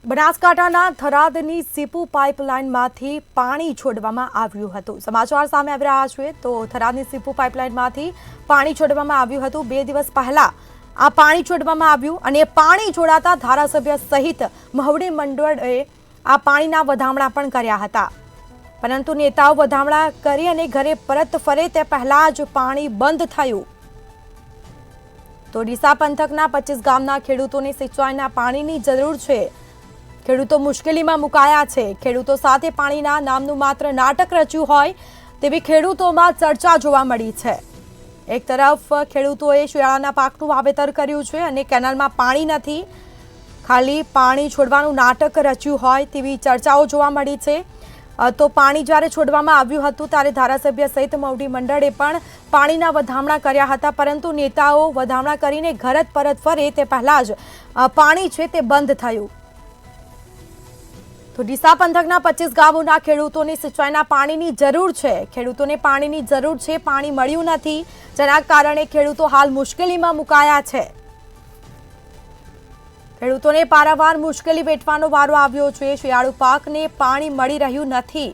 બનાસકાંઠાના થરાદની સીપુ પાઇપલાઇનમાંથી પાણી છોડવામાં આવ્યું હતું। સમાચાર સામે આવી રહ્યા છે તો થરાદની સીપુ પાઇપલાઇનમાંથી પાણી છોડવામાં આવ્યું હતું। 2 દિવસ પહેલા આ પાણી છોડવામાં આવ્યું અને પાણી છોડાતા ધારાસભ્ય સહિત મહુડી મંડળે આ પાણીના વધામણા પણ કર્યા હતા, પરંતુ નેતાઓ વધામણા કરી અને ઘરે પરત ફરે તે પહેલા જ પાણી બંધ થયું। તો ડીસા પંથકના 25 ગામના ખેડૂતોને સિંચાઈના પાણીની જરૂર છે। ખેડૂતો મુશ્કેલીમાં મુકાયા છે। ખેડૂતો સાથે પાણીના નામનું માત્ર નાટક રચ્યું હોય તેવી ખેડૂતોમાં ચર્ચા જોવા મળી છે। એક તરફ ખેડૂતોએ શિયાળાના પાકનું વાવેતર કર્યું છે અને કેનાલમાં પાણી નથી, ખાલી પાણી છોડવાનું નાટક રચ્યું હોય તેવી ચર્ચાઓ જોવા મળી છે। તો પાણી જ્યારે છોડવામાં આવ્યું હતું ત્યારે ધારાસભ્ય સહિત મહુડી મંડળે પણ પાણીના વધામણા કર્યા હતા, પરંતુ નેતાઓ વધામણા કરીને ઘર પરત ફરે તે પહેલા જ પાણી છે તે બંધ થયું। તો ડીસા પંથકના 25 ગામોના ખેડૂતોને સિંચાઈના પાણીની જરૂર છે। ખેડૂતોને પાણીની જરૂર છે, પાણી મળ્યું નથી, જેના કારણે ખેડૂતો હાલ મુશ્કેલીમાં મુકાયા છે। ખેડૂતોને પારાવાર મુશ્કેલી વેઠવાનો વારો આવ્યો છે। શિયાળુ પાકને પાણી મળી રહ્યું નથી।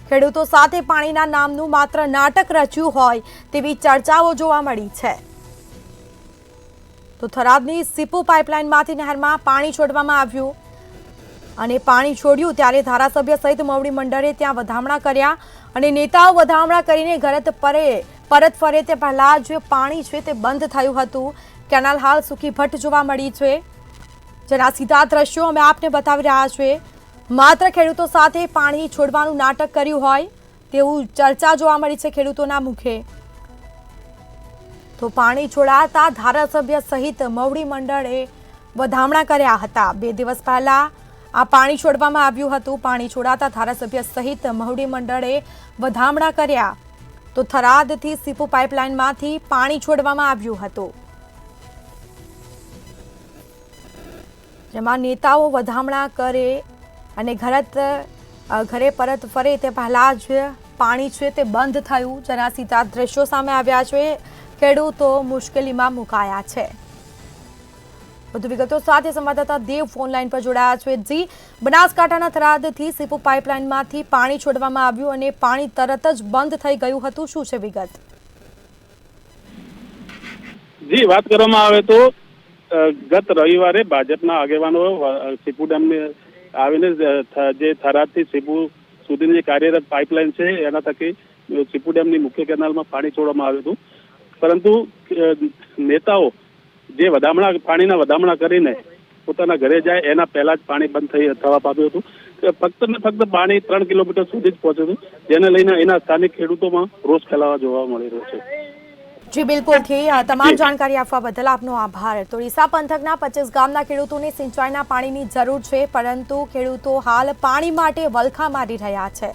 ખેડૂતો સાથે પાણીના નામનું માત્ર નાટક રચ્યું હોય તેવી ચર્ચાઓ જોવા મળી છે। તો થરાદની સીપુ પાઇપલાઇનમાંથી નહેરમાં પાણી છોડવામાં આવ્યું અને પાણી છોડ્યું ત્યારે ધારાસભ્ય સહિત મહુડી મંડળે ત્યાં વધામણા કર્યા અને નેતાઓ વધામણા કરીને ઘરે પરત ફરે તે પહેલા જ પાણી છે તે બંધ થયું હતું। કેનાલ હાલ સૂકી ભટ્ટ જોવા મળી છે, જેના સીધા દ્રશ્યો અમે આપને બતાવી રહ્યા છીએ। માત્ર ખેડૂતો સાથે પાણી છોડવાનું નાટક કર્યું હોય તેવું ચર્ચા જોવા મળી છે ખેડૂતોના મુખે। તો પાણી છોડાતા ધારાસભ્ય સહિત મહુડી મંડળે વધામણા કર્યા હતા। 2 દિવસ પહેલા આ પાણી છોડવામાં આવ્યું હતું। પાણી છોડાતા ધારાસભ્ય સહિત મહુડી મંડળે વધામણા કર્યા। તો થરાદથી સીપુ પાઇપલાઇનમાંથી પાણી છોડવામાં આવ્યું હતું, જેમાં નેતાઓ વધામણા કરે અને ઘરે પરત ફરે તે પહેલા જ પાણી છે તે બંધ થયું, જેના સીધા દ્રશ્યો સામે આવ્યા છે। ખેડૂતો મુશ્કેલીમાં મુકાયા છે। વધુ વિગતો સાથે સંવાદદાતા દેવ ફોનલાઈન પર જોડાયા છે। જી, બનાસકાંઠાના થરાદથી સીપુ પાઇપલાઇનમાંથી પાણી છોડવામાં આવ્યું અને પાણી તરત જ બંધ થઈ ગયું હતું, શું છે વિગત? જી, વાત કરવામાં આવે તો ગત રવિવારે ભાજપના આગેવાનો સીપુ ડેમને આવીને જે થરાદથી સીપુ સુધીની કાર્યરત પાઇપલાઇન છે એના થકી સીપુ ડેમની મુખ્ય કેનાલમાં પાણી છોડવામાં આવ્યું હતું, પરંતુ નેતાઓ જે પાણીના વધામણા કરીને પોતાના ઘરે જાય એના પહેલા જ પાણી બંધ થવા પામ્યું હતું। ફક્ત ને ફક્ત પાણી 3 કિલોમીટર સુધી જ પહોંચ્યું હતું, જેને લઈને એના સ્થાનિક ખેડૂતોમાં રોષ ફેલાવા જોવા મળી રહ્યો છે। જી બિલકુલ, તમામ જાણકારી આપવા બદલ આપનો આભાર। તો ડીસા પંથકના 25 ગામના ખેડૂતોને સિંચાઈના પાણીની જરૂર છે, પરંતુ ખેડૂતો હાલ પાણી માટે વલખા મારી રહ્યા છે।